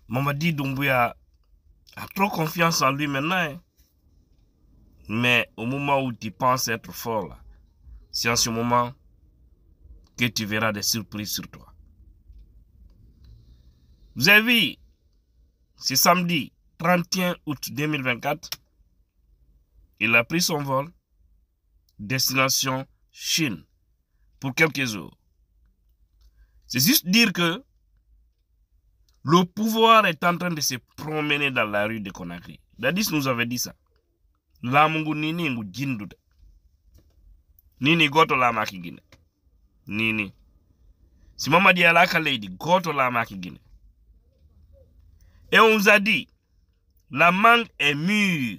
Mamadi Doumbouya a trop confiance en lui maintenant. Hein. Mais au moment où tu penses être fort, là, c'est en ce moment que tu verras des surprises sur toi. Vous avez vu, c'est samedi 31 août 2024, il a pris son vol, destination Chine, pour quelques jours. C'est juste dire que le pouvoir est en train de se promener dans la rue de Conakry. Dadis nous avait dit ça. La mungu nini ngu jindude. Nini goto la makigine. Nini. Si Mamadi Alaka Lady, goto la makigine. Et on nous a dit, la mangue est mûre.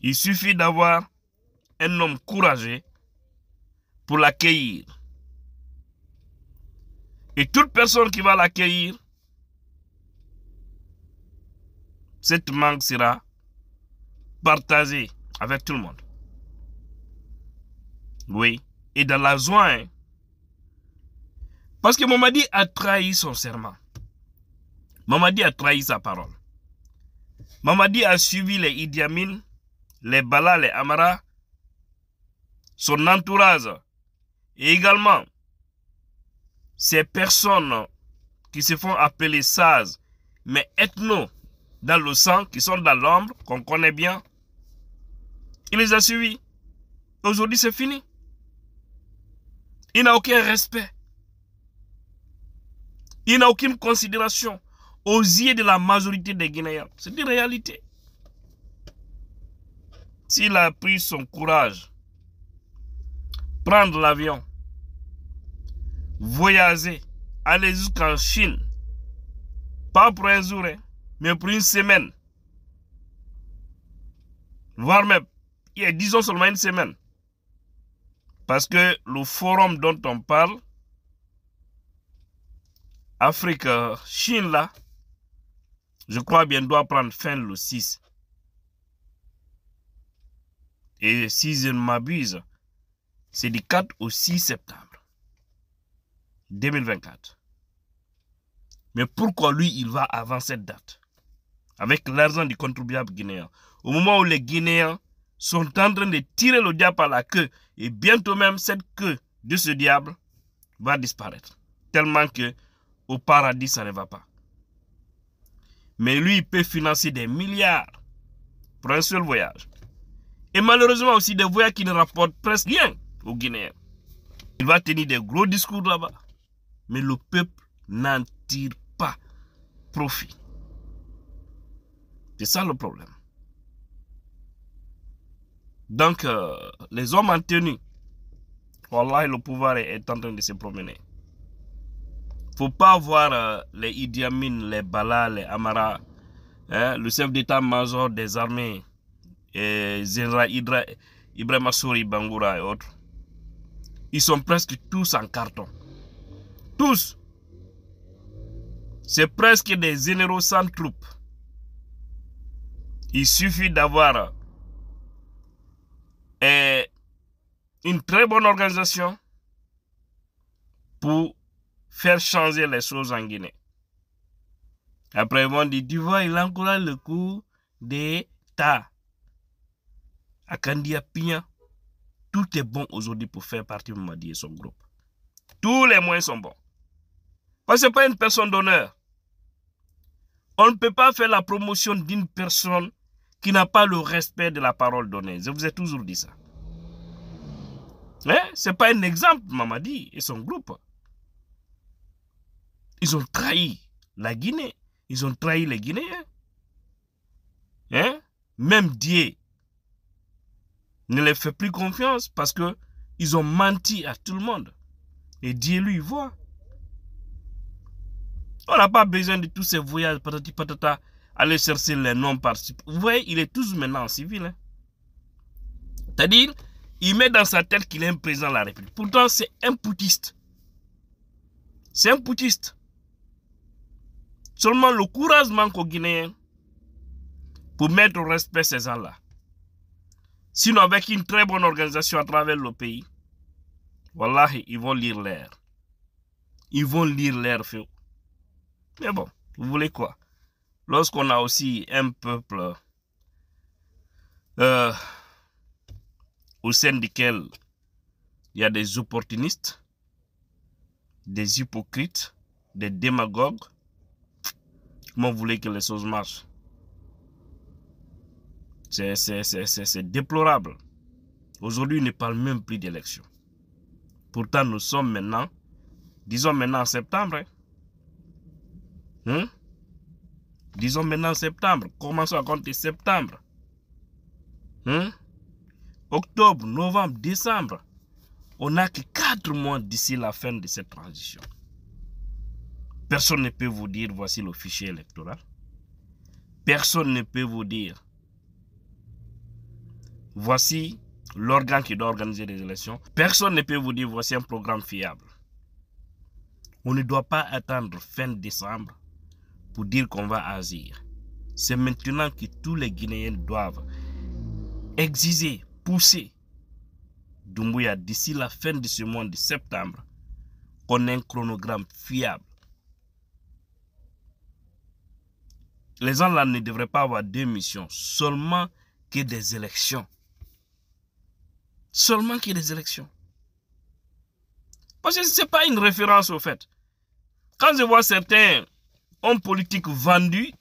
Il suffit d'avoir un homme courageux pour l'accueillir. Et toute personne qui va l'accueillir, cette mangue sera partagée avec tout le monde. Oui, et dans la joie. Hein. Parce que Mamadi a trahi son serment. Mamadi a trahi sa parole. Mamadi a suivi les Idi Amin, les Bala, les Amara, son entourage, et également ces personnes qui se font appeler sages, mais ethno dans le sang, qui sont dans l'ombre, qu'on connaît bien. Il les a suivis. Aujourd'hui, c'est fini. Il n'a aucun respect. Il n'a aucune considération aux yeux de la majorité des Guinéens. C'est une réalité. S'il a pris son courage, prendre l'avion, voyager, aller jusqu'en Chine, pas pour un jour, hein, mais pour une semaine, voire même, disons seulement une semaine. Parce que le forum dont on parle, Afrique-Chine, là, je crois bien doit prendre fin le 6. Et si je ne m'abuse, c'est du 4 au 6 septembre 2024. Mais pourquoi lui, il va avant cette date? Avec l'argent du contribuable guinéen. Au moment où les Guinéens sont en train de tirer le diable par la queue, et bientôt même cette queue de ce diable va disparaître. Tellement que au paradis, ça ne va pas. Mais lui, il peut financer des milliards pour un seul voyage. Et malheureusement aussi des voyages qui ne rapportent presque rien aux Guinéens. Il va tenir des gros discours là-bas. Mais le peuple n'en tire pas profit. C'est ça le problème. Donc, les hommes en tenue, wallah, le pouvoir est en train de se promener. Faut pas voir les Idi Amin, les Bala, les Amara, hein, le chef d'état-major des armées, Général Ibrahima Souri Bangoura et autres. Ils sont presque tous en carton. Tous. C'est presque des généraux sans troupes. Il suffit d'avoir une très bonne organisation pour faire changer les choses en Guinée. Après, ils vont dire, tu vois, il encourage le coup d'État. À Kandia Pigna, tout est bon aujourd'hui pour faire partie de Mamadi et son groupe. Tous les moyens sont bons. Parce que ce n'est pas une personne d'honneur. On ne peut pas faire la promotion d'une personne qui n'a pas le respect de la parole donnée. Je vous ai toujours dit ça. Hein? Ce n'est pas un exemple, Mamadi et son groupe. Ils ont trahi la Guinée. Ils ont trahi les Guinéens. Hein? Même Dieu ne les fait plus confiance parce qu'ils ont menti à tout le monde. Et Dieu lui voit. On n'a pas besoin de tous ces voyages, patati patata, aller chercher les noms par-ci. Vous voyez, il est toujours maintenant en civil. Hein? C'est-à-dire, il met dans sa tête qu'il est un président de la République. Pourtant, c'est un putiste. C'est un putiste. Seulement le courage manque aux Guinéens pour mettre au respect ces gens-là. Sinon, avec une très bonne organisation à travers le pays, wallahi, ils vont lire l'air. Ils vont lire l'air, feu. Mais bon, vous voulez quoi? Lorsqu'on a aussi un peuple au sein duquel il y a des opportunistes, des hypocrites, des démagogues, comment vous voulez que les choses marchent? C'est déplorable. Aujourd'hui, on ne parle même plus d'élection. Pourtant, nous sommes maintenant, disons maintenant en septembre. Disons maintenant en septembre. Commençons à compter septembre. Octobre, novembre, décembre. On n'a que 4 mois d'ici la fin de cette transition. Personne ne peut vous dire voici le fichier électoral. Personne ne peut vous dire voici l'organe qui doit organiser les élections. Personne ne peut vous dire voici un programme fiable. On ne doit pas attendre fin décembre pour dire qu'on va agir. C'est maintenant que tous les Guinéens doivent exiger, pousser Doumbouya d'ici la fin de ce mois de septembre qu'on ait un chronogramme fiable. Les gens là ne devraient pas avoir 2 missions, seulement que des élections. Seulement qu'il y ait des élections. Parce que ce n'est pas une référence au fait. Quand je vois certains hommes politiques vendus,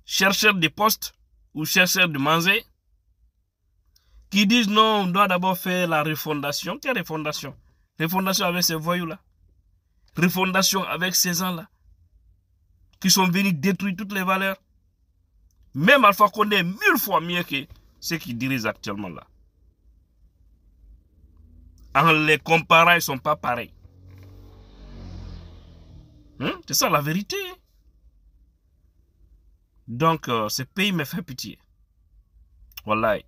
chercheurs de postes ou chercheurs de manger, qui disent non, on doit d'abord faire la refondation. Quelle refondation? Refondation avec ces voyous-là. Refondation avec ces gens-là, qui sont venus détruire toutes les valeurs. Même Alpha Condé est 1000 fois mieux que ceux qui dirigent actuellement là. En les comparant, ils ne sont pas pareils. C'est ça la vérité. Donc, ce pays me fait pitié. Wallahi.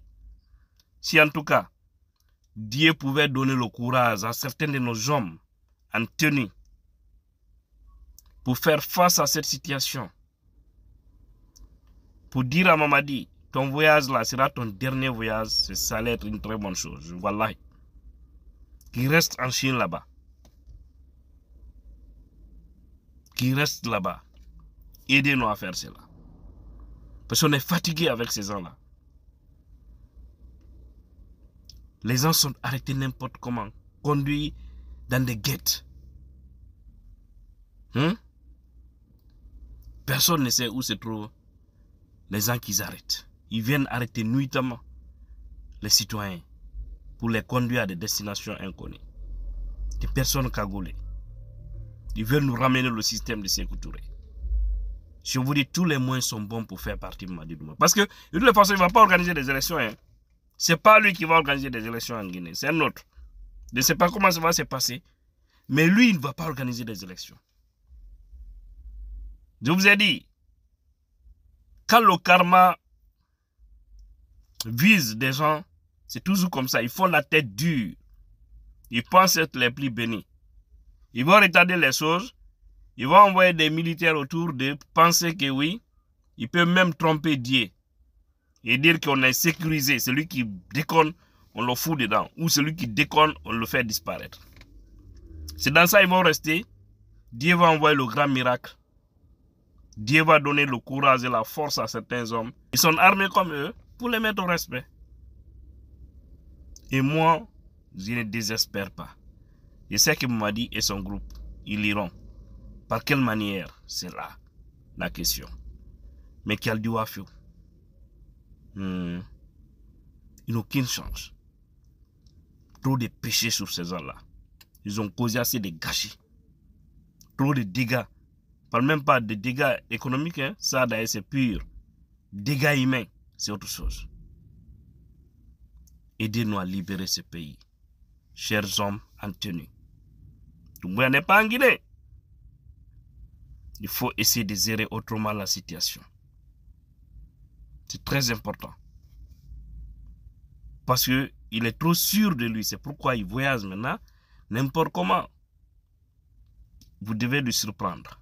Si en tout cas, Dieu pouvait donner le courage à certains de nos hommes en tenue pour faire face à cette situation, pour dire à Mamadi, ton voyage là sera ton dernier voyage, ça allait être une très bonne chose. Wallahi. Qui reste en Chine là-bas. Qui reste là-bas. Aidez-nous à faire cela. Parce qu'on est fatigué avec ces gens-là. Les gens sont arrêtés n'importe comment, conduits dans des guettes. Personne ne sait où se trouvent les gens qu'ils arrêtent. Ils viennent arrêter nuitamment les citoyens pour les conduire à des destinations inconnues. Des personnes cagoulées. Ils veulent nous ramener le système de Sékou Touré. Je vous dis, tous les moyens sont bons pour faire partie de Mamadi Doumbouya. Parce que, de toute façon, il ne va pas organiser des élections. Ce n'est pas lui qui va organiser des élections en Guinée. C'est un autre. Je ne sais pas comment ça va se passer. Mais lui, il ne va pas organiser des élections. Je vous ai dit, quand le karma vise des gens, c'est toujours comme ça. Ils font la tête dure. Ils pensent être les plus bénis. Ils vont retarder les choses. Ils vont envoyer des militaires autour de penser que oui, ils peuvent même tromper Dieu. Et dire qu'on est sécurisé. Celui qui déconne, on le fout dedans. Ou celui qui déconne, on le fait disparaître. C'est dans ça qu'ils vont rester. Dieu va envoyer le grand miracle. Dieu va donner le courage et la force à certains hommes. Ils sont armés comme eux pour les mettre au respect. Et moi, je ne désespère pas. Je sais que Mamadi et son groupe, ils iront. Par quelle manière? C'est là la question. Mais quel Wafio? Ils n'ont aucune chance. Trop de péchés sur ces gens-là. Ils ont causé assez de gâchis. Trop de dégâts. Je ne parle même pas de dégâts économiques. Ça, d'ailleurs, c'est pur. Dégâts humains, c'est autre chose. Aidez-nous à libérer ce pays. Chers hommes en tenue. Doumbouya n'est pas en Guinée. Il faut essayer de gérer autrement la situation. C'est très important. Parce qu'il est trop sûr de lui. C'est pourquoi il voyage maintenant n'importe comment. Vous devez lui surprendre.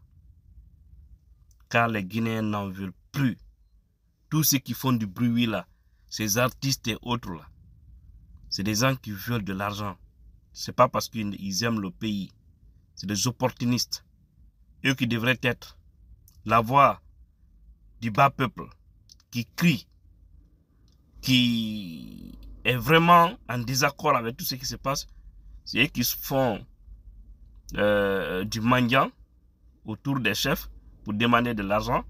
Car les Guinéens n'en veulent plus. Tous ceux qui font du bruit là, ces artistes et autres là, c'est des gens qui veulent de l'argent. Ce n'est pas parce qu'ils aiment le pays. C'est des opportunistes. eux qui devraient être la voix du bas peuple, qui crie, qui est vraiment en désaccord avec tout ce qui se passe, c'est eux qui font du mendiant autour des chefs pour demander de l'argent.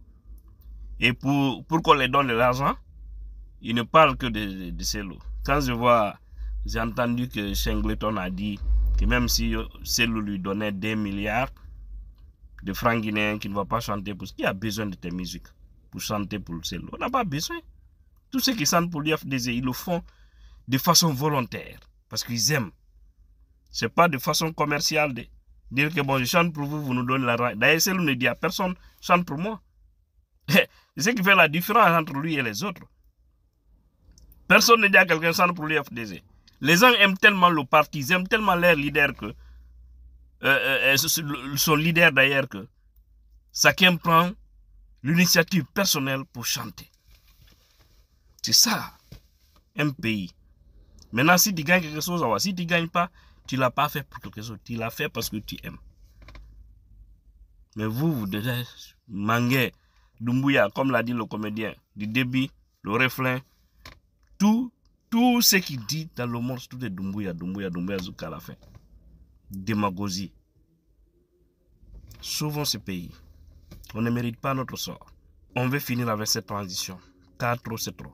Et pour qu'on les donne de l'argent, ils ne parlent que de Cellou. Quand j'ai entendu que Shengleton a dit que même si Cellou lui donnait des milliards de francs guinéens, qu'il ne va pas chanter pour... Qui a besoin de tes musiques pour chanter pour Cellou? On n'a pas besoin. Tous ceux qui chantent pour l'UFDG, ils le font de façon volontaire, parce qu'ils aiment. Ce n'est pas de façon commerciale de dire que bon, je chante pour vous, vous nous donnez l'argent. D'ailleurs, Cellou ne dit à personne, chante pour moi. C'est ce qui fait la différence entre lui et les autres. Personne ne dit à quelqu'un chante pour l'UFDG. Les gens aiment tellement le parti, ils aiment tellement leur leader que son leader d'ailleurs que chacun prend l'initiative personnelle pour chanter. C'est ça, un pays. Maintenant, si tu gagnes quelque chose, si tu ne gagnes pas, tu ne l'as pas fait pour quelque chose. Tu l'as fait parce que tu aimes. Mais vous devez manguer Doumbouya, comme l'a dit le comédien, du début, le refrain, tout ce qu'il dit dans le monde, tout est Doumbouya jusqu'à la fin. Démagogie. Sauvons ce pays. On ne mérite pas notre sort. On veut finir avec cette transition. Car trop, c'est trop.